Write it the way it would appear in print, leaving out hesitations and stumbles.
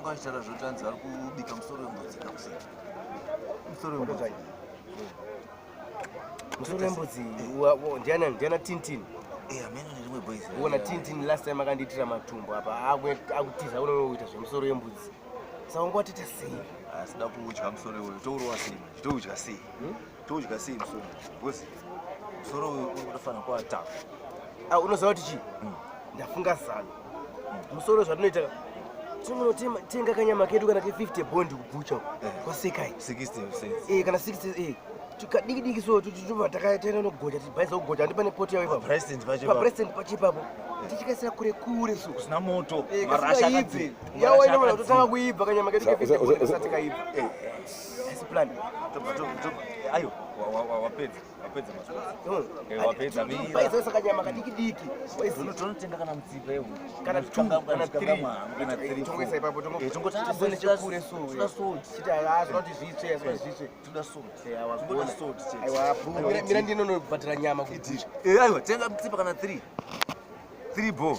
kwachitara zvotanzi ari kubika musoro wembudzi kakusika. Musoro wembudzi. Musoro wembudzi ndiana Tintin. Amene nerimwe boys. Uona Tintin last time akandiitira matumbo apa akutiza unoita zvemusoro wembudzi. Saka ngwatita sei? Asida kudya musoro uyu. Tourwa sei? Toudya sei? Toudya sei musoro? Bosi. Musoro uyu unofanira kuata. Unoziva kuti chii? Ndafunga zano. Musoro zvatunoita tinotenga kanyama kedu kana ke 50 bond kubucha kwa sekai 60 cents. Kana 60 kadiki so tuchituva takaitena nogoja tibaiza kugoja ndipane poti yawo ipapo. President pachipapo. Tichikaisira kure so kusina moto. Marasha akadzi. Yawo ino totanga kuibva kanyama kedu ke 50 bond kusati kaibva. Esi plan. Ayo wapedza masoro. Wapedza mimi. Baiza sakanyama kadiki. Tonotenga kana mutsipa yewu. Kana 2 kana 3 tongesa ipapo tongota kure so. Chita not zviche. Tuda so. Aiwa, mira ndinonobhatira nyama kuti. Aiwa, tenga mutsipa kana 3 bowl.